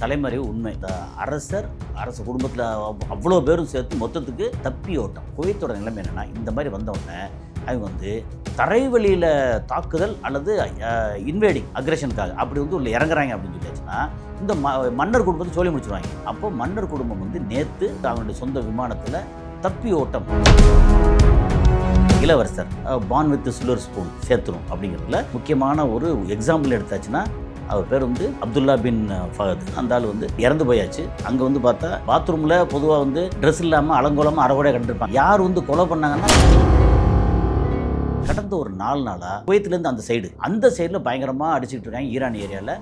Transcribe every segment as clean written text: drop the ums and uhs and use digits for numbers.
தலைமறைவு உண்மை. அரச குடும்பத்தில் அவ்வளோ பேரும் சேர்த்து மொத்தத்துக்கு தப்பி ஓட்டம். குவைத்தோட நிலைமை என்னென்னா, இந்த மாதிரி வந்தவுடனே அவங்க வந்து தரைவழியில் தாக்குதல் அல்லது இன்வேடிங் அக்ரெஷனுக்காக அப்படி வந்து உள்ள இறங்குறாங்க அப்படின்னு சொல்லியாச்சுன்னா, இந்த மன்னர் குடும்பத்தை சொல்லி முடிச்சுருவாங்க. அப்போ மன்னர் குடும்பம் வந்து நேற்று அவங்களுடைய சொந்த விமானத்தில் தப்பி ஓட்டம். இளவரசர் பான் வித் சில்வர் ஸ்பூன் சேர்த்துரும் அப்படிங்கிறதுல முக்கியமான ஒரு எக்ஸாம்பிள் எடுத்தாச்சுன்னா, அவர் பேர் வந்து அப்துல்லா பின் ஃபஹத். அந்த ஆள் வந்து இறந்து போயாச்சு. அங்கே வந்து பார்த்தா பாத்ரூமில் பொதுவாக வந்து ட்ரெஸ் இல்லாமல் அலங்கோலமாக அறகோடையாக கண்டிருப்பாங்க. யார் வந்து கொலை பண்ணாங்கன்னா, கடந்த ஒரு 4 நாளாக குவைத்திலேருந்து அந்த சைடில் பயங்கரமாக அடிச்சுக்கிட்டு இருக்காங்க. ஈரான் ஏரியாவில்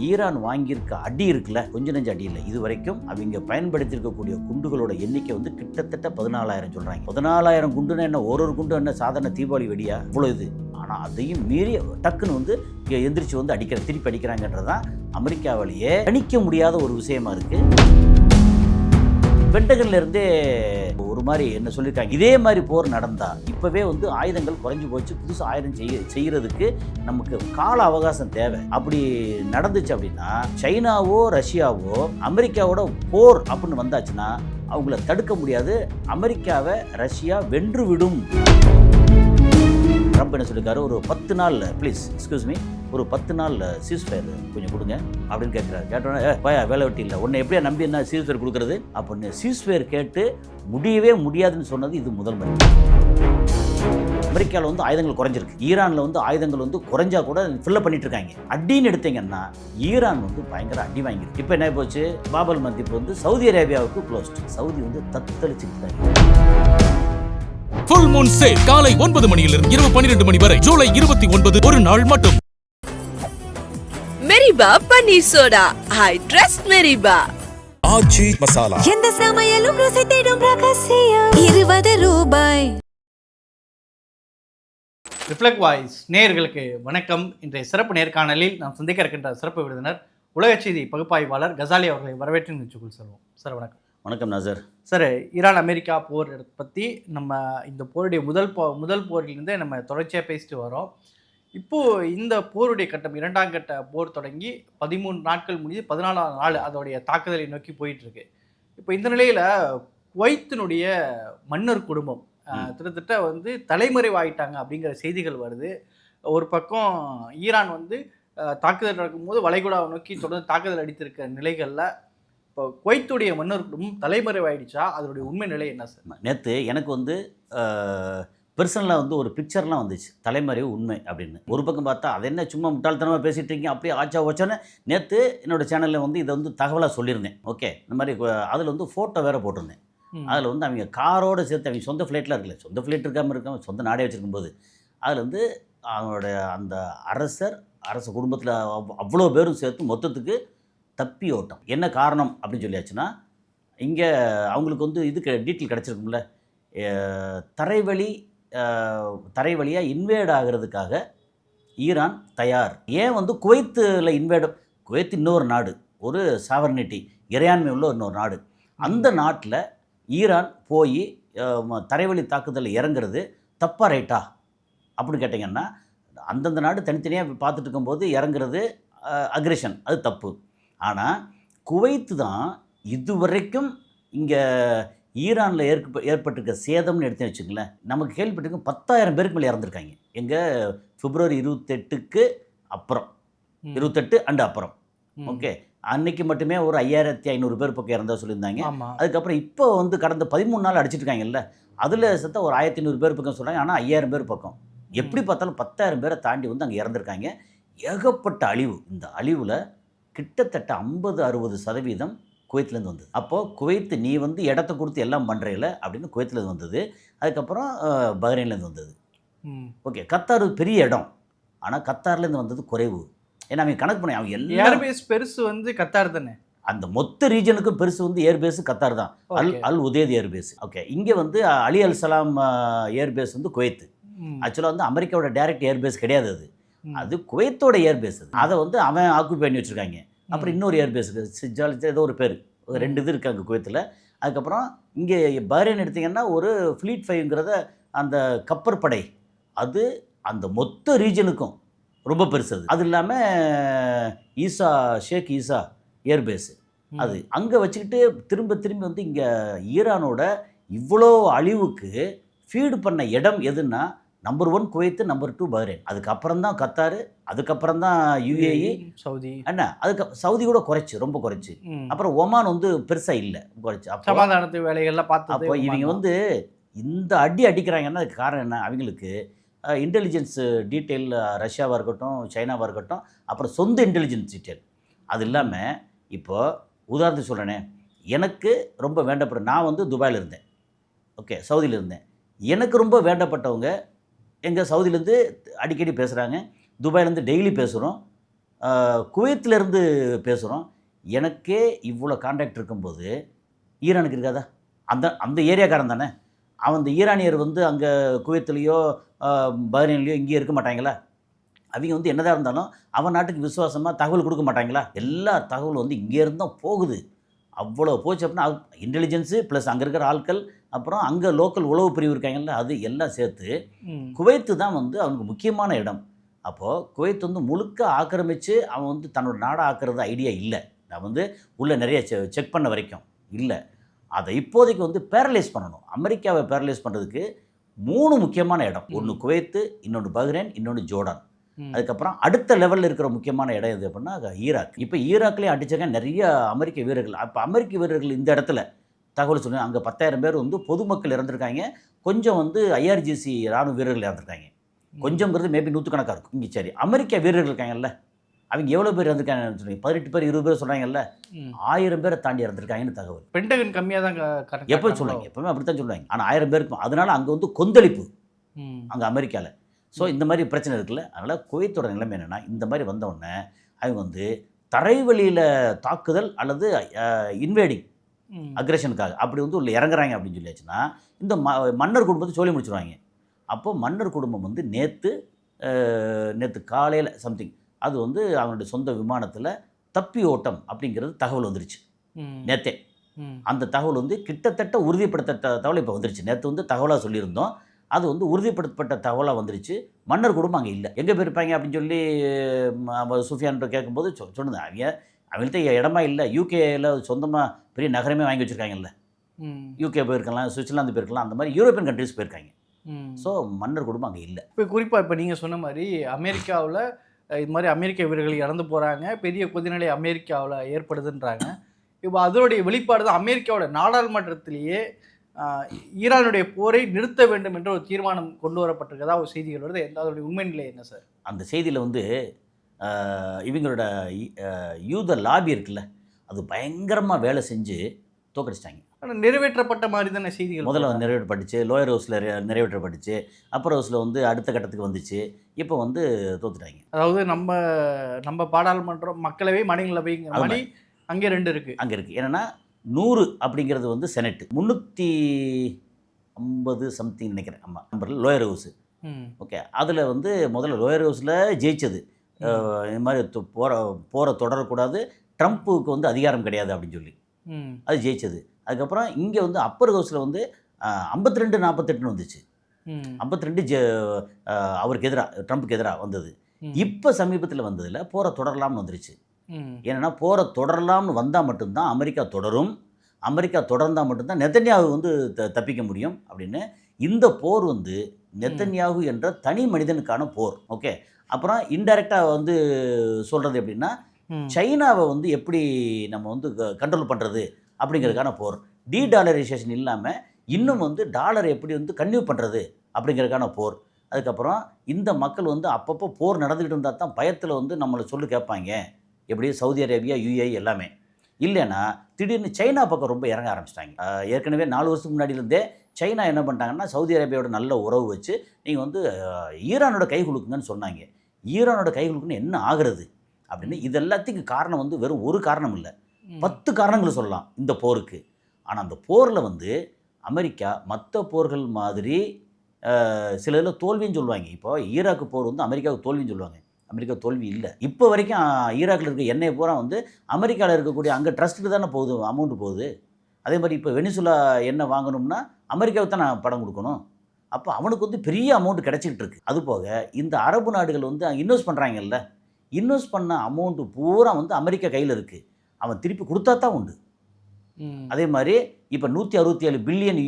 ஈரான் வாங்கியிருக்க அடி இருக்குல்ல, கொஞ்சம் நெஞ்சு அடி இல்லை. இது வரைக்கும் அவங்க பயன்படுத்தியிருக்கக்கூடிய குண்டுகளோட எண்ணிக்கை வந்து கிட்டத்தட்ட 14,000 சொல்கிறாங்க. 14,000 குண்டுன்னா என்ன, ஒரு குண்டு என்ன சாதாரண தீபாவளி வெடியா? இவ்வளோ இது. ஆனால் அதையும் மீறி டக்குன்னு வந்து எந்திரிச்சு வந்து திருப்பி அடிக்கிறாங்கன்றதான் அமெரிக்காவிலேயே கணிக்க முடியாத ஒரு விஷயமா இருக்குது. பென்டகன்ல இருந்தே ஒரு மாதிரி என்ன சொல்லியிருக்காங்க, இதே மாதிரி போர் நடந்தா இப்பவே வந்து ஆயுதங்கள் குறைஞ்சு போச்சு, புதுசு ஆயுதம் செய்யறதுக்கு நமக்கு கால அவகாசம் தேவை. அப்படி நடந்துச்சு அப்படின்னா, சைனாவோ ரஷ்யாவோ அமெரிக்காவோட போர் அப்படின்னு வந்தாச்சுன்னா அவங்கள தடுக்க முடியாது. அமெரிக்காவை ரஷ்யா வென்று விடும். ட்ரம்ப் என்ன சொல்லியிருக்காரு, ஒரு 10 நாள் ப்ளீஸ் ஒரு 10 நாள் சீஸ்ஃபயர் கொஞ்சம் கொடுங்க அப்படின்னு கேட்குறாரு. கேட்டோன்னே வேலை வெட்டி இல்லை, உன்னை எப்படியா நம்பி என்ன சீஸ்ஃபயர் கொடுக்குறது அப்படின்னு சீஸ்ஃபயர் கேட்டு முடியவே முடியாதுன்னு சொன்னது இது முதல் முறை. அமெரிக்காவில் வந்து ஆயுதங்கள் குறைஞ்சிருக்கு, ஈரானில் வந்து ஆயுதங்கள் வந்து குறைஞ்சா கூட ஃபில்லப் பண்ணிட்டு இருக்காங்க. அடின்னு எடுத்தீங்கன்னா ஈரான் வந்து பயங்கர அடி வாங்கிருக்கு. இப்போ என்ன போச்சு, பாபல் மந்திப் வந்து சவுதி அரேபியாவுக்கு க்ளோஸ்ட். சவுதி வந்து தத்தளிச்சுட்டு ஃபுல் மூன் சேல் காலை 9 மணியிலிருந்து இரவு 12 மணி வரை ஜூலை 29 ஒரு நாள் மட்டும். மெரிபா பன்னீர் சோடா, ஐ ட்ரஸ்ட் மெரிபா. ஆச்சி மசாலா, எந்த சமையலும் ருசி தேடும் ரகசியம். 20 ரூபாய். ரிஃப்ளெக்ட் வாய்ஸ் நேயர்களுக்கு வணக்கம். இன்றைய சிறப்பு நேர்காணலில் நாம் சந்திக்க இருக்கின்ற சிறப்பு விருந்தினர் உலக செய்தி பகுப்பாய்வாளர் கசாலி அவர்களை வரவேற்று நிகழ்ச்சிக்குள் செல்வோம். சார் வணக்கம். வணக்கம் நாசர். சார், ஈரான் அமெரிக்கா போர் பற்றி நம்ம இந்த போருடைய முதல் போரிலிருந்தே நம்ம தொடர்ச்சியாக பேசிட்டு வரோம். இப்போது இந்த போருடைய கட்டம் 2ஆம் கட்ட போர் தொடங்கி 13 நாட்கள் முடிஞ்சு 14ஆம் நாள் அதோடைய தாக்குதலை நோக்கி போயிட்டுருக்கு. இப்போ இந்த நிலையில் குவைத்தினுடைய மன்னர் குடும்பம் கிட்டத்தட்ட வந்து தலைமறைவாயிட்டாங்க அப்படிங்கிற செய்திகள் வருது. ஒரு பக்கம் ஈரான் வந்து தாக்குதல் நடக்கும்போது வளைகுடாவை நோக்கி தொடர்ந்து தாக்குதல் அடித்திருக்க நிலைகளில் இப்போ குவைத்துடைய மன்னர் குடும்பம் தலைமறைவாயிடுச்சா? அதனுடைய உண்மை நிலை என்ன சார்? நேற்று எனக்கு வந்து பெர்சனலாக வந்து ஒரு பிக்சர்லாம் வந்துச்சு, தலைமறைவு உண்மை அப்படின்னு. ஒரு பக்கம் பார்த்தா அது என்ன சும்மா முட்டாள்தனமாக பேசிகிட்டு இருக்கீங்க அப்படியே ஆச்சா ஓச்சான்னு நேற்று என்னோடய சேனலில் வந்து இதை வந்து தகவலாக சொல்லியிருந்தேன். ஓகே, இந்த மாதிரி அதில் வந்து ஃபோட்டோ வேறு போட்டிருந்தேன். அதில் வந்து அவங்க காரோடு சேர்த்து அவங்க சொந்த ஃப்ளைட்டில் இருக்கல, சொந்த ஃப்ளைட் இருக்காமல் சொந்த நாடே வச்சுருக்கும்போது அதில் வந்து அவங்களுடைய அந்த அரச குடும்பத்தில் அவ்வளோ பேரும் சேர்த்து மொத்தத்துக்கு தப்பி ஓட்டம். என்ன காரணம் அப்படின்னு சொல்லியாச்சுன்னா, இங்கே அவங்களுக்கு வந்து டீட்டெயில் கிடச்சிருக்கும்ல, தரைவழியாக இன்வேட் ஆகிறதுக்காக ஈரான் தயார். ஏன் வந்து குவைத் இன்னொரு நாடு, ஒரு சாவர்னிட்டி இறையாண்மை உள்ள இன்னொரு நாடு. அந்த நாட்டில் ஈரான் போய் தரைவழி தாக்குதலில் இறங்குறது தப்பா ரைட்டா அப்படின்னு கேட்டிங்கன்னா, அந்தந்த நாடு தனித்தனியாக பார்த்துட்டு இருக்கும்போது இறங்குறது அக்ரெஷன், அது தப்பு. ஆனால் குவைத்து தான் இதுவரைக்கும் இங்கே ஈரானில் ஏற்பட்டிருக்க சேதம்னு எடுத்து வச்சுங்களேன், நமக்கு கேள்விப்பட்டிருக்கோம் 10,000 பேருக்கு மேலே இறந்துருக்காங்க. எங்கள் பிப்ரவரி 28 அப்புறம் 28 அண்டு அப்புறம் ஓகே, அன்னைக்கு மட்டுமே ஒரு 5,500 பேர் பக்கம் இறந்தா சொல்லியிருந்தாங்க. அதுக்கப்புறம் இப்போ வந்து கடந்த 13 நாள் அடிச்சிட்டு இருக்காங்கல்ல, அதில் சேர்த்தா ஒரு 1,500 பேர் பக்கம் சொல்கிறாங்க. ஆனால் 5,000 பேர் பக்கம் எப்படி பார்த்தாலும் 10,000 பேரை தாண்டி வந்து அங்கே இறந்துருக்காங்க. ஏகப்பட்ட அழிவு. இந்த அழிவில் கிட்டத்தட்ட 50-60% குவைத்திலேருந்து வந்தது. அப்போது குவைத்து நீ வந்து இடத்த கொடுத்து எல்லாம் பண்ணுறீல அப்படின்னு குவைத்திலேருந்து வந்தது. அதுக்கப்புறம் பஹ்ரைன்லேருந்து வந்தது. ஓகே, கத்தார் பெரிய இடம், ஆனால் கத்தார்லேருந்து வந்தது குறைவு. ஏன்னா அவங்க கணக்கு பண்ணி அவங்க எல்லா ஏர்பேஸ் பெருசு வந்து கத்தார் தானே, அந்த மொத்த ரீஜனுக்கும் பெருசு வந்து ஏர்பேஸு கத்தார் தான். அல் உதேத் ஏர்பேஸ். ஓகே, இங்கே வந்து அலி அல் சலாம் ஏர்பேஸ் வந்து குவைத்து. ஆக்சுவலாக வந்து அமெரிக்காவோட டைரக்ட் ஏர்பேஸ் கிடையாது, அது குவைத்தோட ஏர்பேஸ். அதை வந்து அவன் ஆக்குபை பண்ணி வச்சுருக்காங்க. அப்புறம் இன்னொரு ஏர்பேஸுக்கு சிஜால் ஏதோ ஒரு பேர், 2 இது இருக்காங்க குவைத்தில். அதுக்கப்புறம் இங்கே பஹ்ரைன் எடுத்திங்கன்னா ஒரு ஃப்ளீட் 5ங்கிறத அந்த கப்பற்படை, அது அந்த மொத்த ரீஜனுக்கும் ரொம்ப பெருசு. அது இல்லாமல் ஷேக் ஈசா ஏர்பேஸு, அது அங்கே வச்சுக்கிட்டு திரும்ப திரும்பி வந்து இங்கே ஈரானோட இவ்வளோ அழிவுக்கு ஃபீடு பண்ண இடம் எதுன்னா நம்பர் 1 குவைத்து, நம்பர் 2 பஹ்ரைன், அதுக்கப்புறம் தான் கத்தார், அதுக்கப்புறம் தான் யுஏஇ, சவுதி என்ன அதுக்கு சவுதி கூட குறைச்சி, ரொம்ப குறைச்சி. அப்புறம் ஒமான் வந்து பெருசாக இல்லை, குறைச்சி. அப்போ சமாதானத்து வேலைகள்லாம் பார்த்து அப்போ இவங்க வந்து இந்த அடி அடிக்கிறாங்கன்னா அதுக்கு காரணம் என்ன? அவங்களுக்கு இன்டெலிஜென்ஸ் டீட்டெயில், ரஷ்யாவாக இருக்கட்டும், சைனாவாக இருக்கட்டும், அப்புறம் சொந்த இன்டெலிஜென்ஸ் டீட்டெயில். அது இல்லாமல் இப்போது உதாரணத்துக்கு சொல்கிறேனே, எனக்கு ரொம்ப வேண்டப்பட்ட, நான் வந்து துபாயில் இருந்தேன், ஓகே, சவுதியில் இருந்தேன். எனக்கு ரொம்ப வேண்டப்பட்டவங்க எங்கள் சவுதியிலேருந்து அடிக்கடி பேசுகிறாங்க, துபாயிலேருந்து டெய்லி பேசுகிறோம், குவைத்திலேருந்து பேசுகிறோம். எனக்கே இவ்வளோ கான்டாக்ட் இருக்கும்போது ஈரானுக்கு இருக்காதா? அந்த அந்த ஏரியாக்காரன் தானே அவன். அந்த ஈரானியர் வந்து அங்கே குவைத்திலேயோ பஹ்ரைன்லேயோ இங்கேயோ இருக்க மாட்டாங்களா? அவங்க வந்து என்னதான் இருந்தாலும் அவன் நாட்டுக்கு விசுவாசமாக தகவல் கொடுக்க மாட்டாங்களா? எல்லா தகவலும் வந்து இங்கேருந்து தான் போகுது. அவ்வளோ போச்சு அப்படின்னா இன்டெலிஜென்ஸு ப்ளஸ் அங்கே இருக்கிற ஆட்கள், அப்புறம் அங்கே லோக்கல் உளவு பிரிவு இருக்காங்கல்ல, அது எல்லாம் சேர்த்து குவைத்து தான் வந்து அவனுக்கு முக்கியமான இடம். அப்போது குவைத் வந்து முழுக்க ஆக்கிரமித்து அவன் வந்து தன்னோட நாடை ஆக்கிறது ஐடியா இல்லை. நான் வந்து உள்ளே நிறைய செக் பண்ண வரைக்கும் இல்லை. அதை இப்போதைக்கு வந்து பேரலைஸ் பண்ணணும். அமெரிக்காவை பேரலைஸ் பண்ணுறதுக்கு 3 முக்கியமான இடம். ஒன்று குவைத்து, இன்னொன்று பஹ்ரைன், இன்னொன்று ஜோர்டான். அதுக்கப்புறம் அடுத்த லெவலில் இருக்கிற முக்கியமான இடம் எது அப்படின்னா ஈராக். இப்போ ஈராக்லேயும் அடித்தாங்க நிறைய அமெரிக்க வீரர்கள். அப்போ அமெரிக்க வீரர்கள் இந்த இடத்துல தகவல் சொன்னேன், அங்கே 10,000 பேர் வந்து பொதுமக்கள் இறந்துருக்காங்க, கொஞ்சம் வந்து ஐஆர்ஜிசி ராணுவ வீரர்கள் இறந்துருக்காங்க. கொஞ்சங்கிறது மேபி 100கணக்காக இருக்கும். இங்கே சரி, அமெரிக்க வீரர்கள் இருக்காங்கல்ல, அவங்க எவ்வளோ பேர் இறந்துருக்காங்கன்னு சொன்னீங்க? 18 பேர் 20 பேர் சொல்கிறாங்கல்ல, 1000 பேரை தாண்டி இறந்துருக்காங்கன்னு தகவல். பென்டகன் கம்மியாக தான் எப்போ சொல்லுவாங்க, எப்பவுமே அப்படி தான் சொல்லுவாங்க. ஆனால் 1000 பேருக்கு. அதனால் அங்கே வந்து கொந்தளிப்பு அங்கே அமெரிக்காவில். ஸோ இந்த மாதிரி பிரச்சனை இருக்குல்ல. அதனால் குவைத்தோட நிலைமை என்னென்னா, இந்த மாதிரி வந்தவுடனே அவங்க வந்து தரைவழியில் தாக்குதல் அல்லது இன்வேடிங் அக்ரெஷனுக்காக அப்படி வந்து உள்ள இறங்குறாங்க அப்படின்னு சொல்லியாச்சுன்னா இந்த மன்னர் குடும்பத்தை சொல்லி முடிச்சுருவாங்க. அப்போது மன்னர் குடும்பம் வந்து நேற்று காலையில் சம்திங் அது வந்து அவனுடைய சொந்த விமானத்தில் தப்பி ஓட்டம் அப்படிங்கிறது தகவல் வந்துருச்சு நேற்றே. அந்த தகவல் வந்து கிட்டத்தட்ட உறுதிப்படுத்த தகவல் இப்போ வந்துருச்சு. நேற்று வந்து தகவலாக சொல்லியிருந்தோம், அது வந்து உறுதிப்படுத்தப்பட்ட தகவலாக வந்துருச்சு. மன்னர் குடும்பம் அங்கே இல்லை, எங்கே போயிருப்பாங்க அப்படின்னு சொல்லி சுஃபியான் கேட்கும்போது சொன்னது, அவங்கள்ட்ட இடமா இல்லை. யூகேயில் சொந்தமாக பெரிய நகரமே வாங்கி வச்சுருக்காங்கல்ல, யூகே போயிருக்கலாம், சுவிட்சர்லாந்து போயிருக்கலாம், அந்த மாதிரி யூரோப்பியன் கண்ட்ரிஸ் போயிருக்காங்க. ஸோ மன்னர் குடும்பம் அங்கே இல்லை. இப்போ குறிப்பாக இப்போ நீங்கள் சொன்ன மாதிரி அமெரிக்காவில் இது மாதிரி அமெரிக்க வீரர்கள் இறந்து போகிறாங்க, பெரிய கொதிநிலை அமெரிக்காவில் ஏற்படுதுன்றாங்க. இப்போ அதனுடைய வெளிப்பாடு தான் அமெரிக்காவோட நாடாளுமன்றத்திலேயே ஈரானுடைய போரை நிறுத்த வேண்டும் என்ற ஒரு தீர்மானம் கொண்டு வரப்பட்டிருக்கதா ஒரு செய்திகள் வருது. அதோடைய உண்மை நிலை என்ன சார்? அந்த செய்தியில் வந்து இவங்களோட யூத லாபி இருக்குல்ல, அது பயங்கரமாக வேலை செஞ்சு தோக்கடிச்சிட்டாங்க. ஆனால் நிறைவேற்றப்பட்ட மாதிரி தானே செய்திகள். முதல்ல நிறைவேற்றப்பட்டுச்சு, லோயர் ஹவுஸில் நிறைவேற்றப்பட்டுச்சு, அப்பர் ஹவுஸில் வந்து அடுத்த கட்டத்துக்கு வந்துச்சு, இப்போ வந்து தோத்துட்டாங்க. அதாவது நம்ம பாராளுமன்றம், மக்களவை, மாநிலங்களவைங்கிற மாதிரி அங்கே 2 இருக்குது. அங்கே இருக்குது. என்னென்னா 100 அப்படிங்கிறது வந்து செனட்டு, 350 சம்திங் நினைக்கிறேன். ஆமாம், நம்பரில் லோயர் ஹவுஸு. ஓகே, அதில் வந்து முதல்ல லோயர் ஹவுஸில் ஜெயிச்சது. இது மாதிரி போரை தொடரக்கூடாது, ட்ரம்ப்புக்கு வந்து அதிகாரம் கிடையாது அப்படின்னு சொல்லி அது ஜெயிச்சது. அதுக்கப்புறம் இங்கே வந்து அப்பர் ஹவுஸில் வந்து 52-48 வந்துச்சு. 52 அவருக்கு எதிராக, ட்ரம்ப்புக்கு எதிராக வந்தது. இப்போ சமீபத்தில் வந்ததில் போரை தொடரலாம்னு வந்துருச்சு. ஏன்னா போரை தொடரலாம்னு வந்தால் மட்டும்தான் அமெரிக்கா தொடரும், அமெரிக்கா தொடர்ந்தால் மட்டும்தான் நெத்தன்யாகு வந்து தப்பிக்க முடியும் அப்படின்னு. இந்த போர் வந்து நெத்தன்யாகு என்ற தனி மனிதனுக்கான போர். ஓகே, அப்புறம் இன்டைரக்டாக வந்து சொல்கிறது எப்படின்னா, சைனாவை வந்து எப்படி நம்ம வந்து கண்ட்ரோல் பண்ணுறது அப்படிங்கிறதுக்கான போர். டீடாலரைசேஷன் இல்லாமல் இன்னும் வந்து டாலரை எப்படி வந்து கன்டினியூ பண்ணுறது அப்படிங்கிறதுக்கான போர். அதுக்கப்புறம் இந்த மக்கள் வந்து அப்பப்போ போர் நடந்துக்கிட்டு இருந்தால் தான் பயத்தில் வந்து நம்மளை சொல்லி கேட்பாங்க, எப்படி சவுதி அரேபியா, யுஏஇ எல்லாமே. இல்லைன்னா திடீர்னு சைனா பக்கம் ரொம்ப இறங்க ஆரம்பிச்சிட்டாங்க. ஏற்கனவே 4 வருஷத்துக்கு முன்னாடியிலேருந்தே சைனா என்ன பண்ணிட்டாங்கன்னா, சவுதி அரேபியாவோட நல்ல உறவு வச்சு நீங்கள் வந்து ஈரானோட கை கொடுக்குங்கன்னு சொன்னாங்க. ஈரானோட கை கொடுக்குன்னு என்ன ஆகிறது அப்படின்னு. இது எல்லாத்துக்கும் காரணம் வந்து வெறும் ஒரு காரணம் இல்லை, 10 காரணங்கள் சொல்லலாம் இந்த போருக்கு. ஆனால் அந்த போரில் வந்து அமெரிக்கா மற்ற போர்கள் மாதிரி சில இதில் தோல்வின்னு சொல்லுவாங்க. இப்போ ஈராக்கு போர் வந்து அமெரிக்காவுக்கு தோல்வின்னு சொல்லுவாங்க. அமெரிக்கா தோல்வி இல்லை. இப்போ வரைக்கும் ஈராக்கில் இருக்க எண்ணெய் பூரா வந்து அமெரிக்காவில் இருக்கக்கூடிய அங்கே ட்ரஸ்ட்டுக்கு தானே போகுது, அமௌண்ட்டு போகுது. அதே மாதிரி இப்போ வெனிசுலா எண்ணெய் வாங்கணும்னா அமெரிக்காவுக்கு தான் நான் படம் கொடுக்கணும். அப்போ அவனுக்கு வந்து பெரிய அமௌண்ட் கிடச்சிக்கிட்டு இருக்குது. அதுபோக இந்த அரபு நாடுகள் வந்து இன்வெஸ்ட் பண்ணுறாங்கல்ல, இன்வெஸ்ட் பண்ண அமௌண்ட்டு பூரா வந்து அமெரிக்கா கையில் இருக்குது. அவன் திருப்பி கொடுத்தா தான் உண்டு. அதே மாதிரி இப்போ $167 பில்லியன்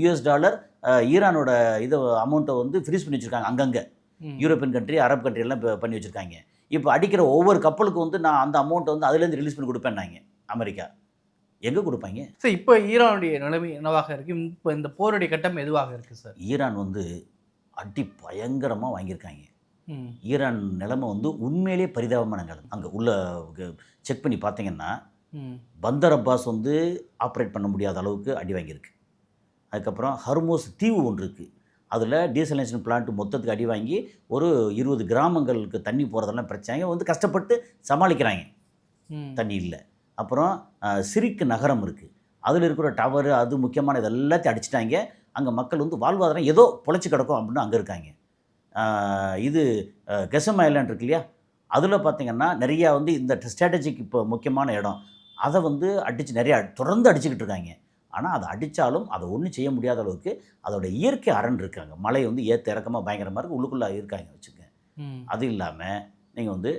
ஈரானோட இதை அமௌண்ட்டை வந்து ஃப்ரீஸ் பண்ணி வச்சுருக்காங்க அங்கங்கே. யூரோப்பியன் கண்ட்ரி, அரப் கண்ட்ரி எல்லாம் இப்போ பண்ணி வச்சுருக்காங்க. இப்போ அடிக்கிற ஒவ்வொரு கப்பலுக்கு வந்து நான் அந்த அமௌண்ட்டை வந்து அதுலேருந்து ரிலீஸ் பண்ணி கொடுப்பேன்னாங்க அமெரிக்கா. எங்கே கொடுப்பாங்க? சார் இப்போ ஈரானுடைய நிலைமை என்னவாக இருக்குது? இப்போ இந்த போருடைய கட்டம் எதுவாக இருக்குது சார்? ஈரான் வந்து அடி பயங்கரமாக வாங்கியிருக்காங்க. ஈரான் நிலைமை வந்து உண்மையிலே பரிதாபமான நிலைமை. அங்கே உள்ள செக் பண்ணி பார்த்தீங்கன்னா பந்தர் அப்பாஸ் வந்து ஆப்ரேட் பண்ண முடியாத அளவுக்கு அடி வாங்கியிருக்கு. அதுக்கப்புறம் ஹர்மோஸ் தீவு ஒன்று இருக்குது, அதில் டீசலேஷன் பிளான்ட் மொத்தத்துக்கு அடி வாங்கி ஒரு 20 கிராமங்களுக்கு தண்ணி போகிறதெல்லாம் பிரச்சனை வந்து கஷ்டப்பட்டு சமாளிக்கிறாங்க, தண்ணி இல்லை. அப்புறம் சிரிக்கு நகரம் இருக்குது, அதில் இருக்கிற டவரு அது முக்கியமான இது எல்லாத்தையும் அடிச்சிட்டாங்க. அங்கே மக்கள் வந்து வாழ்வாதாரம் ஏதோ பொழைச்சி கிடக்கும் அப்படின்னு அங்கே இருக்காங்க. இது கெசம் ஐலாண்ட் இருக்கு இல்லையா, அதில் பார்த்திங்கன்னா நிறையா வந்து இந்த ஸ்ட்ராட்டஜிக் இப்போ முக்கியமான இடம், அதை வந்து அடித்து நிறையா தொடர்ந்து அடிச்சுக்கிட்டு இருக்காங்க. ஆனால் அதை அடித்தாலும் அதை ஒன்றும் செய்ய முடியாத அளவுக்கு அதோட இயற்கை அரண் இருக்காங்க. மழை வந்து ஏற்ற இறக்கமாக பயங்கரமாக இருக்குது, உள்ளுக்குள்ளே இருக்காங்க வச்சுக்க. அது இல்லாமல் நீங்கள் வந்து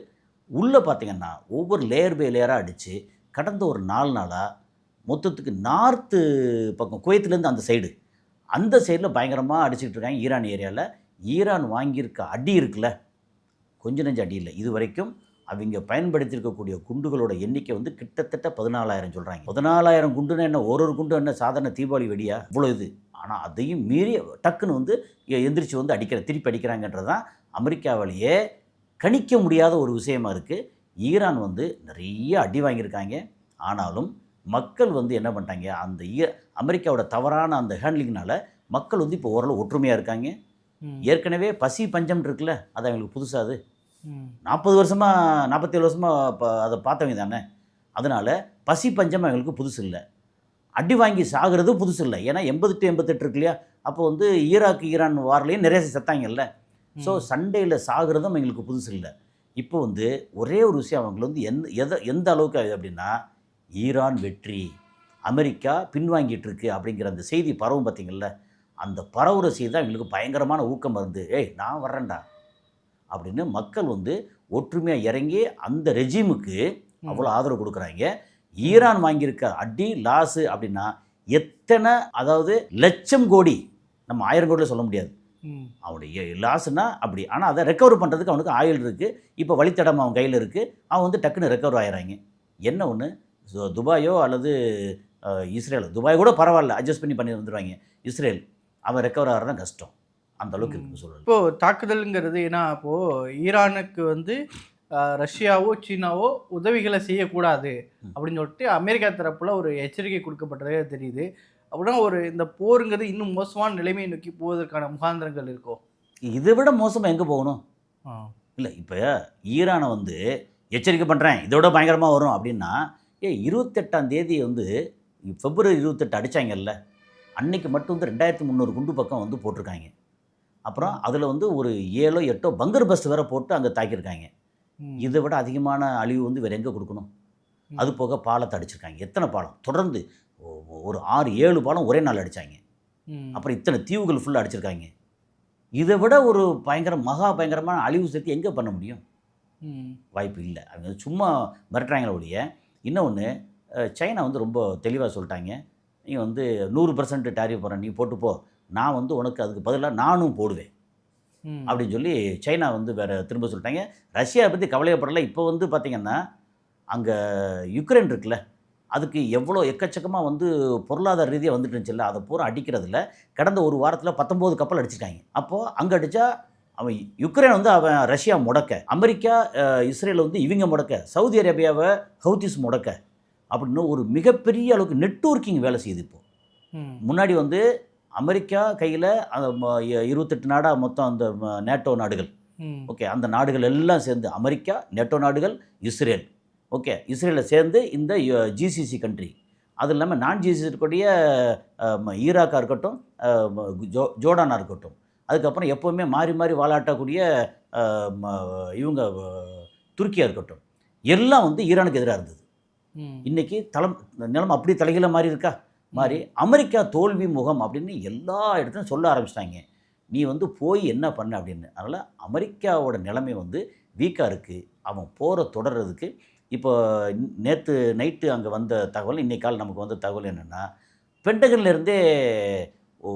உள்ளே பார்த்தீங்கன்னா ஒவ்வொரு லேயர் பை லேயராக அடித்து கடந்த ஒரு 4 நாளாக மொத்தத்துக்கு நார்த்து பக்கம் குவைத்துலேருந்து அந்த சைடில் பயங்கரமாக அடிச்சுக்கிட்டு இருக்காங்க ஈரான் ஏரியாவில். ஈரான் வாங்கியிருக்க அடி இருக்குல்ல, கொஞ்சம் நெஞ்ச அடி இல்லை. இது வரைக்கும் அவங்க பயன்படுத்தியிருக்கக்கூடிய குண்டுகளோட எண்ணிக்கை வந்து கிட்டத்தட்ட 14,000 சொல்கிறாங்க. 14,000 குண்டுன்னா என்ன, ஒரு குண்டு என்ன சாதாரண தீபாவளி வெடியா? இவ்வளோ இது. ஆனால் அதையும் மீறி டக்குன்னு வந்து எந்திரிச்சு வந்து திருப்பி அடிக்கிறாங்கன்றது தான் அமெரிக்காவிலேயே கணிக்க முடியாத ஒரு விஷயமா இருக்குது. ஈரான் வந்து நிறைய அடி வாங்கியிருக்காங்க. ஆனாலும் மக்கள் வந்து என்ன பண்ணிட்டாங்க, அந்த அமெரிக்காவோட தவறான அந்த ஹேண்ட்லிங்னால மக்கள் வந்து இப்போ ஓரளவு ஒற்றுமையாக இருக்காங்க. ஏற்கனவே பசி பஞ்சம் இருக்குல்ல, அது அவங்களுக்கு புதுசாக. அது 40 வருஷமாக 47 வருஷமாக இப்போ அதை பார்த்தவங்க தானே. அதனால் பசி பஞ்சம் அவங்களுக்கு புதுசு இல்லை, அடி வாங்கி சாகிறது புதுசு இல்லை. ஏன்னா 80 to 88 இருக்கு இல்லையா, அப்போ வந்து ஈரான் வார்லேயும் நிறைய செத்தாங்கல்ல. ஸோ சண்டையில் சாகிறதும் எங்களுக்கு புதுசு இல்லை. இப்போ வந்து ஒரே ஒரு விஷயம் அவங்களுக்கு வந்து எந்த அளவுக்கு ஆகுது அப்படின்னா, ஈரான் வெற்றி, அமெரிக்கா பின்வாங்கிட்டு இருக்கு அப்படிங்கிற அந்த செய்தி பரவும் பார்த்திங்கள்ல, அந்த பரவுற செய்தி தான் எங்களுக்கு பயங்கரமான ஊக்கம் இருந்து, ஏய் நான் வர்றேன்டா அப்படின்னு மக்கள் வந்து ஒற்றுமையாக இறங்கி அந்த ரெஜிமுக்கு அவ்வளோ ஆதரவு கொடுக்குறாங்க. ஈரான் வாங்கியிருக்க அடி லாஸு அப்படின்னா எத்தனை, அதாவது லட்சம் கோடி, நம்ம 1000 கோடியில் சொல்ல முடியாது அவனுடைய லாஸ்னா அப்படி. ஆனால் அதை ரெக்கவர் பண்ணுறதுக்கு அவனுக்கு ஆயில் இருக்குது, இப்போ வழித்தடம் அவன் கையில் இருக்குது, அவன் வந்து டக்குன்னு ரெக்கவர் ஆகிறாங்க. என்ன ஒன்று, துபாயோ அல்லது இஸ்ரேல், துபாய் கூட பரவாயில்ல அட்ஜஸ்ட் பண்ணி வந்துடுவாங்க. இஸ்ரேல் அவன் ரெக்கவர் ஆகிறது தான் கஷ்டம், அந்த அளவுக்கு இருக்குன்னு சொல்லலாம். இப்போது தாக்குதலுங்கிறது ஏன்னா இப்போது ஈரானுக்கு வந்து ரஷ்யாவோ சீனாவோ உதவிகளை செய்யக்கூடாது அப்படின்னு சொல்லிட்டு அமெரிக்கா தரப்பில் ஒரு எச்சரிக்கை கொடுக்கப்பட்டதே தெரியுது. அப்படின்னா இந்த போருங்கிறது இன்னும் மோசமான நிலைமையை நோக்கி போவதற்கான முகாந்திரங்கள் இருக்கோ? இதை விட மோசமாக எங்கே போகணும் இல்லை. இப்போ ஈரானை வந்து எச்சரிக்கை பண்ணுறேன், இதோட பயங்கரமாக வரும் அப்படின்னா, 28ஆம் தேதி வந்து February 28 அடித்தாங்கல்ல, அன்னைக்கு மட்டும் வந்து 2300 குண்டு பக்கம் வந்து போட்டிருக்காங்க. அப்புறம் அதில் வந்து ஒரு 7 or 8 பங்கர் பஸ்ட் வேறு போட்டு அங்கே தாக்கியிருக்காங்க. இதை விட அதிகமான அழிவு வந்து வேறு எங்கே கொடுக்கணும்? அது போக பாலத்தை அடிச்சிருக்காங்க. எத்தனை பாலம் தொடர்ந்து, ஒரு 6-7 பாலம் ஒரே நாள் அடித்தாங்க. அப்புறம் இத்தனை தீவுகள் ஃபுல்லாக அடிச்சிருக்காங்க. இதை விட ஒரு பயங்கரமான அழிவு சேர்த்து எங்கே பண்ண முடியும்? வாய்ப்பு இல்லை. அவங்க சும்மா மிரட்டுறாங்களே ஒழிய. இன்னொன்று, சைனா வந்து ரொம்ப தெளிவாக சொல்லிட்டாங்க, நீ வந்து 100% டாரிஃப் போகிறேன், நீ போட்டுப்போ, நான் வந்து உனக்கு அதுக்கு பதிலாக நானும் போடுவேன் அப்படின்னு சொல்லி சைனா வந்து வேறு திரும்ப சொல்லிட்டாங்க. ரஷ்யாவை பற்றி கவலையப்படலை. இப்போ வந்து பார்த்திங்கன்னா அங்கே யுக்ரைன் இருக்குல்ல, அதுக்கு எவ்வளோ எக்கச்சக்கமாக வந்து பொருளாதார ரீதியாக வந்துட்டு இருந்துச்சுல்ல, அதை பூரா அடிக்கிறதுல கடந்த ஒரு வாரத்தில் 19 கப்பல் அடிச்சிட்டாங்க. அப்போது அங்கே அடித்தா அவன் யுக்ரைன் வந்து அவன் ரஷ்யா முடக்க, அமெரிக்கா இஸ்ரேல் வந்து இவங்க முடக்க, சவுதி அரேபியாவை ஹவுதிஸ் முடக்க அப்படின்னு ஒரு மிகப்பெரிய அளவுக்கு நெட்வொர்க்கிங் வேலை செய்யுது. இப்போது முன்னாடி வந்து அமெரிக்கா கையில் 28 நாடாக மொத்தம் அந்த நேட்டோ நாடுகள், ஓகே, அந்த நாடுகள் எல்லாம் சேர்ந்து அமெரிக்கா, நேட்டோ நாடுகள், இஸ்ரேல், ஓகே, இஸ்ரேலில் சேர்ந்து இந்த ஜிசிசி கண்ட்ரி, அது இல்லாமல் நான் ஜிசிசி இருக்கக்கூடிய ஈராக்காக இருக்கட்டும், ஜோர்டானாக இருக்கட்டும், அதுக்கப்புறம் எப்போவுமே மாறி மாறி வாலாட்டக்கூடிய இவங்க துருக்கியாக இருக்கட்டும், எல்லாம் வந்து ஈரானுக்கு எதிராக இருந்தது. இன்றைக்கி நிலம் அப்படி தலைகீழ மாறி இருக்கா, மாதிரி அமெரிக்கா தோல்வி முகம் அப்படின்னு எல்லா இடத்துலையும் சொல்ல ஆரம்பிச்சிட்டாங்க. நீ வந்து போய் என்ன பண்ண அப்படின்னு. அதனால் அமெரிக்காவோட நிலைமை வந்து வீக்காக இருக்குது. அவன் போகிற தொடர்றதுக்கு இப்போ நேற்று நைட்டு அங்கே வந்த தகவல், இன்னைக்கு காலை நமக்கு வந்த தகவல் என்னென்னா, பென்டகன்லேருந்தே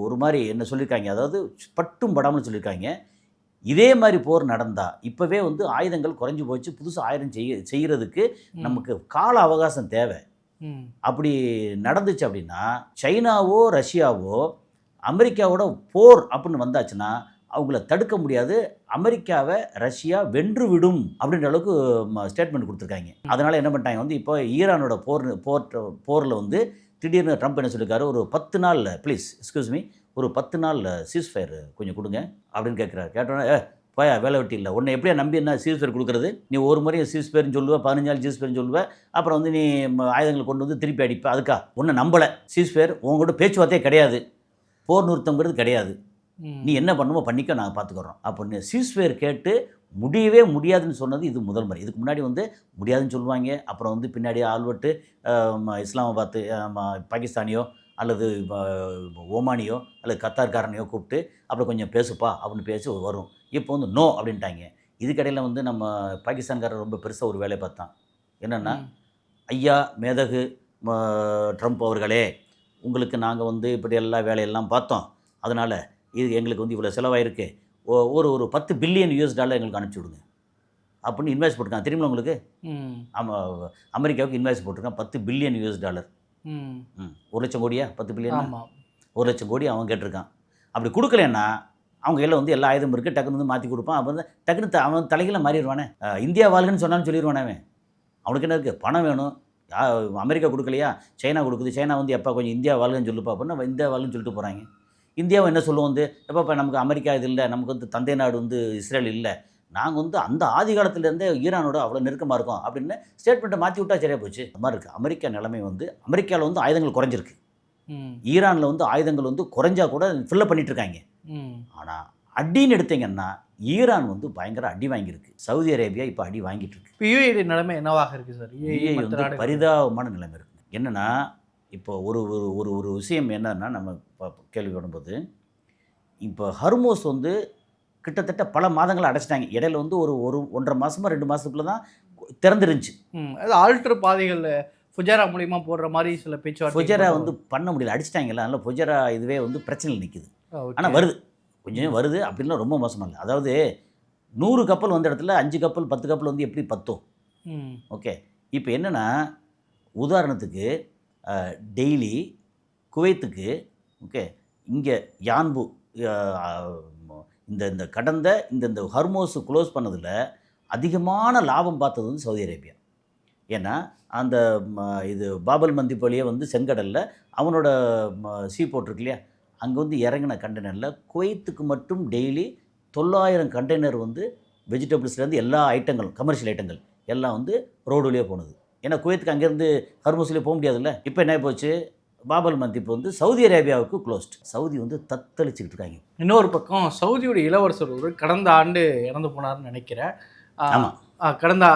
ஒரு மாதிரி என்ன சொல்லியிருக்காங்க, அதாவது பட்டும் படாமல் சொல்லியிருக்காங்க, இதே மாதிரி போர் நடந்தால் இப்போவே வந்து ஆயுதங்கள் குறைஞ்சி போச்சு, புதுசாக ஆயுதம் செய்கிறதுக்கு நமக்கு கால அவகாசம் தேவை. அப்படி நடந்துச்சு அப்படின்னா சைனாவோ ரஷ்யாவோ அமெரிக்காவோட போர் அப்படின்னு வந்தாச்சுன்னா அவங்கள தடுக்க முடியாது, அமெரிக்காவை ரஷ்யா வென்று விடும் அப்படின்ற அளவுக்கு ஸ்டேட்மெண்ட் கொடுத்துருக்காங்க. அதனால் என்ன பண்ணிட்டாங்க வந்து இப்போ ஈரானோட போரில் வந்து திடீர்னு ட்ரம்ப் என்ன சொல்லியிருக்காரு, ஒரு 10 நாள் ப்ளீஸ் எக்ஸ்கியூஸ் மீ, ஒரு 10 நாள் சீஸ்ஃபயர் கொஞ்சம் கொடுங்க அப்படின்னு கேட்குறாரு. கேட்டோன்னே போயா வேலை வெட்டி இல்லை, உன்னை எப்படியா நம்பி என்ன சீஸ்ஃபயர் கொடுக்குறது, நீ ஒரு முறையும் சீஸ்ஃபயர்னு சொல்லுவேன், 15 நாள் சீஸ்ஃபயர்னு சொல்லுவேன், அப்புறம் வந்து நீ ஆயுதங்களை கொண்டு வந்து திருப்பி அடிப்ப, அதுக்கா உன்னை நம்பலை, சீஸ்ஃபயர் உங்கள்கிட்ட பேச்சுவார்த்தையே கிடையாது, போர் நிறுத்தங்கிறது கிடையாது, நீ என்ன பண்ணுமோ பண்ணிக்க, நாங்கள் பார்த்துக்குறோம் அப்படின்னு சீஸ்ஃபயர் கேட்டு முடியவே முடியாதுன்னு சொன்னது இது முதல் முறை. இதுக்கு முன்னாடி வந்து முடியாதுன்னு சொல்லுவாங்க, அப்புறம் வந்து பின்னாடி ஆள்வட்டு இஸ்லாமாபாத்து பாகிஸ்தானியோ அல்லது ஓமானியோ அல்லது கத்தார்காரனையோ கூப்பிட்டு அப்புறம் கொஞ்சம் பேசுப்பா அப்படின்னு பேசி வரும். இப்போ வந்து நோ அப்படின்ட்டாங்க. இதுக்கடையில் வந்து நம்ம பாகிஸ்தான்காரர் ரொம்ப பெருசாக ஒரு வேலையை பார்த்தான். என்னென்னா, ஐயா மேதகு ட்ரம்ப் அவர்களே, உங்களுக்கு நாங்கள் வந்து இப்படி எல்லா வேலையெல்லாம் பார்த்தோம், அதனால் இது எங்களுக்கு வந்து இவ்வளோ செலவாயிருக்கு, ஒரு $10 பில்லியன் எங்களுக்கு அனுப்பிச்சி விடுங்க அப்படின்னு இன்வெஸ்ட் போட்டிருக்காங்க. தெரியுமா உங்களுக்கு? அமெரிக்காவுக்கு இன்வெஸ்ட் போட்டிருக்கான் $10 பில்லியன். 1 லட்சம் கோடியா 10 பில்லியன்? 1 லட்சம் கோடி அவன் கேட்டிருக்கான். அப்படி கொடுக்கலன்னா அவங்க கையில் வந்து எல்லா ஆயுதமும் இருக்குது, டக்குன்னு வந்து மாற்றி கொடுப்பான். அப்போ வந்து டக்குன்னு அவன் தலைகளை மாறிடுவானே. இந்தியா வாழ்கன்னு சொன்னான்னு சொல்லிடுவானே அவன். அவனுக்கு என்ன இருக்குது, பணம் வேணும். அமெரிக்கா கொடுக்கலையா, சைனா கொடுக்குது, சைனா வந்து எப்போ கொஞ்சம் இந்தியா வாழ்கன்னு சொல்லுப்பா அப்படின்னு இந்தியா வாழ்கன்னு சொல்லிட்டு போகிறாங்க. இந்தியாவை என்ன சொல்லுவோம் வந்து, எப்போ நமக்கு அமெரிக்கா இது இல்லை, நமக்கு வந்து தந்தை நாடு வந்து இஸ்ரேல் இல்லை, நாங்கள் வந்து அந்த ஆதி காலத்துலேருந்தே ஈரானோட அவ்வளோ நெருக்கமாக இருக்கும் அப்படின்னு ஸ்டேட்மெண்ட்டை மாற்றி விட்டா சரியாக போச்சு. அந்த மாதிரி இருக்குது அமெரிக்கா நிலைமை. வந்து அமெரிக்காவில் வந்து ஆயுதங்கள் குறைஞ்சிருக்கு, ஈரானில் வந்து ஆயுதங்கள் வந்து குறைஞ்சா கூட ஃபில்லப் பண்ணிட்டு இருக்காங்க. ஆனால் அடின்னு எடுத்தீங்கன்னா ஈரான் வந்து பயங்கர அடி வாங்கியிருக்கு. சவுதி அரேபியா இப்போ அடி வாங்கிட்டு இருக்கு. யுஏஇ நிலைமை என்னவாக இருக்குது சார்? யுஏஇ வந்து பரிதாபமான நிலைமை இருக்குது. என்னென்னா, இப்போ ஒரு ஒரு ஒரு விஷயம் என்னன்னா, நம்ம கேள்விப்படும்போது இப்போ ஹர்மோஸ் வந்து கிட்டத்தட்ட பல மாதங்கள் அடைச்சிட்டாங்க. இடையில வந்து ஒரு 1.5 மாதமோ 2 மாதத்துக்குள்ள தான் திறந்துருந்துச்சு. அது ஆல்ட்ரு பாதைகளில் ஃபுஜரா மூலியமாக போடுற மாதிரி சில பேச்சுவார்த்தை. ஃபுஜரா வந்து பண்ண முடியல, அடிச்சிட்டாங்கல்ல. அதனால் ஃபுஜரா இதுவே வந்து பிரச்சனையில் நிற்குது. ஆனால் வருது, கொஞ்சம் வருது, அப்படின்லாம் ரொம்ப மோசமாக இல்லை. அதாவது 100 கப்பல் வந்த இடத்துல 5 கப்பல் 10 கப்பல் வந்து எப்படி பத்தும்? ஓகே. இப்போ என்னென்னா, உதாரணத்துக்கு டெய்லி குவைத்துக்கு, ஓகே, இங்கே யான்பு இந்த கடந்த இந்த ஹர்மோஸ் க்ளோஸ் பண்ணதில் அதிகமான லாபம் பார்த்தது வந்து சவுதி அரேபியா. ஏன்னா அந்த இது பாபல் மந்திப் வழியே வந்து செங்கடலில் அவனோட சீ போர்ட் இருக்கு இல்லையா, அங்கே வந்து இறங்கின கண்டெய்னரில் குவைத்துக்கு மட்டும் டெய்லி 900 கண்டெய்னர் வந்து வெஜிடபிள்ஸ்லேருந்து எல்லா ஐட்டங்களும், கமர்ஷியல் ஐட்டங்கள் எல்லாம் வந்து ரோடு வழியாக போனது. ஏன்னா குவைத்துக்கு அங்கேருந்து ஹர்மோஸ்லேயே போக முடியாதுல்ல. இப்போ என்ன போச்சு, பாபல் மந்திப் வந்து சவுதி அரேபியாவுக்கு க்ளோஸ்ட். சவுதி வந்து தத்தளிச்சுக்கிட்டு இருக்காங்க. இன்னொரு பக்கம் சவுதியோட இளவரசர் ஒரு கடந்த ஆண்டு இறந்து போனார்னு நினைக்கிறேன். ஆமாம், கடந்த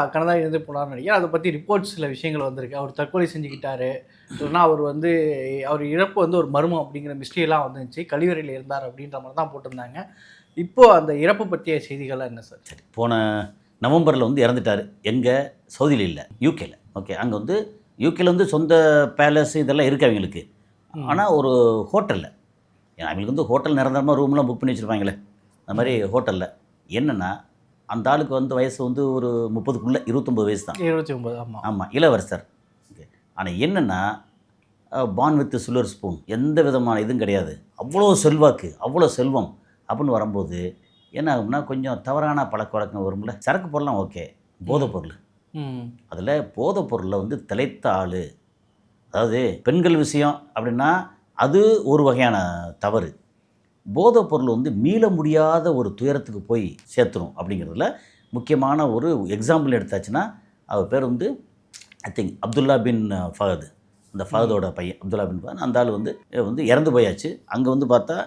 இறந்து போனார்னு நினைக்கிறேன். அதை பற்றி ரிப்போர்ட்ஸ் சில விஷயங்கள் வந்திருக்கு. அவர் தற்கொலை செஞ்சுக்கிட்டாரு, இல்லைன்னா அவர் இறப்பு வந்து ஒரு மர்மம் அப்படிங்கிற மிஸ்ட்ரியெல்லாம் வந்துருந்துச்சு. கழிவறையில் இருந்தார் அப்படின்ற மாதிரி தான் போட்டிருந்தாங்க. இப்போது அந்த இறப்பு பற்றிய செய்திகள்லாம் என்ன சார்? சரி, போன நவம்பரில் வந்து இறந்துட்டார். எங்கே? சவுதியில் இல்லை, யூகேல. ஓகே, அங்கே வந்து யூகேல வந்து சொந்த பேலஸ் இதெல்லாம் இருக்குது அவங்களுக்கு. ஆனால் ஒரு ஹோட்டலில், அவங்களுக்கு வந்து ஹோட்டல் நிரந்தரமாக ரூம்லாம் புக் பண்ணி வச்சுருப்பாங்களே, அந்த மாதிரி ஹோட்டலில் என்னென்னா, அந்த ஆளுக்கு வந்து வயசு வந்து ஒரு 30க்குள்ளே, 29 வயசு தான். 29. ஆமாம் ஆமாம், இளவரசர். ஓகே. ஆனால் என்னென்னா, பான் வித் சில்வர் ஸ்பூன், எந்த விதமான இதுவும் கிடையாது, அவ்வளோ செல்வாக்கு, அவ்வளோ செல்வம் அப்படின்னு வரும்போது என்ன ஆகும்னா, கொஞ்சம் தவறான பழக்க வழக்கம் வரும்ல. சரக்கு பொருள்லாம் ஓகே, போதைப் பொருள், அதில் போதைப் பொருளில் வந்து திளைத்த ஆள், அதாவது பெண்கள் விஷயம் அப்படின்னா அது ஒரு வகையான தவறு. போதைப் பொருள் வந்து மீள முடியாத ஒரு துயரத்துக்கு போய் சேர்த்துரும் அப்படிங்கிறதுல முக்கியமான ஒரு எக்ஸாம்பிள் எடுத்தாச்சுன்னா, அவர் பேர் வந்து ஐ திங்க் அப்துல்லா பின் ஃபஹத். அந்த ஃபஹதோட பையன் அப்துல்லா பின் ஃபஹத், அந்த ஆள் வந்து இறந்து போயாச்சு. அங்கே வந்து பார்த்தா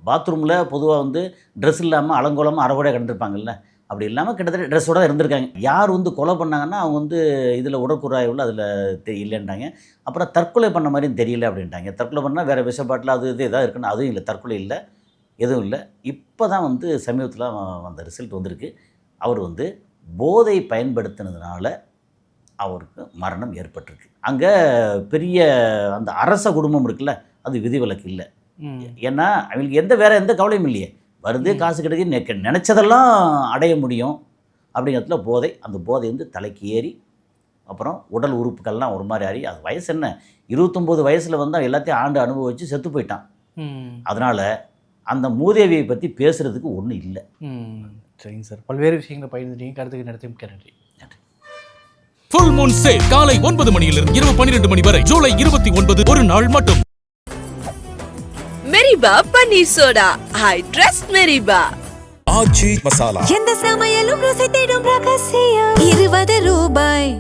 பாத்ரூமில் பொதுவாக வந்து ட்ரெஸ் இல்லாமல் அலங்கோலமாக அறகுறையாக கிடந்திருப்பாங்கல்ல, அப்படி இல்லாமல் கிட்டத்தட்ட ட்ரெஸ்ஸோட தான் இருந்திருக்காங்க. யார் வந்து கொலை பண்ணாங்கன்னா அவங்க வந்து இதில் உடற்குறாய்வுள்ள அதில் இல்லைன்ட்டாங்க. அப்புறம் தற்கொலை பண்ண மாதிரியும் தெரியல அப்படின்ட்டாங்க. தற்கொலை பண்ணால் வேறு விஷப்பாட்டில் அது இது எதாவது இருக்குன்னு, அதுவும் இல்லை, தற்கொலை இல்லை, எதுவும் இல்லை. இப்போ தான் வந்து சமீபத்தில் அந்த ரிசல்ட் வந்திருக்கு. அவர் வந்து போதை பயன்படுத்தினதுனால அவருக்கு மரணம் ஏற்பட்டிருக்கு. அங்கே பெரிய அந்த அரச குடும்பம் இருக்குல்ல, அது விதிவிலக்கு இல்லை. ஏன்னா அவங்களுக்கு வேற எந்த கவலையும் இல்லையே, வருது காசு கிடைக்கு, நினச்சதெல்லாம் அடைய முடியும் அப்படிங்கிறதுல போதை. அந்த போதை வந்து தலைக்கு ஏறி அப்புறம் உடல் உறுப்புகள்லாம் ஒரு மாதிரி ஆறி, அது வயசு என்ன 29 வயசில் வந்து அவன் எல்லாத்தையும் ஆண்டு அனுபவித்து செத்து போயிட்டான். அதனால் அந்த மூதேவியை பற்றி பேசுகிறதுக்கு ஒன்றும் இல்லை. சரிங்க சார், பல்வேறு விஷயங்களை பகிர்ந்துட்டீங்க, கருத்துக்கு நடத்தி நன்றி. ஃபுல் மூன் சேல் காலை 9 மணியிலிருந்து இரவு 12 மணி வரை ஜூலை 29 ஒரு நாள் மட்டும். மெரிபா பன்னீர் சோடா, ஐ ட்ரஸ்ட் மெரிபா. ஆச்சி மசாலா எந்த சமையலும் ருசி தேடும் ரகசியம் 20 ரூபாய்.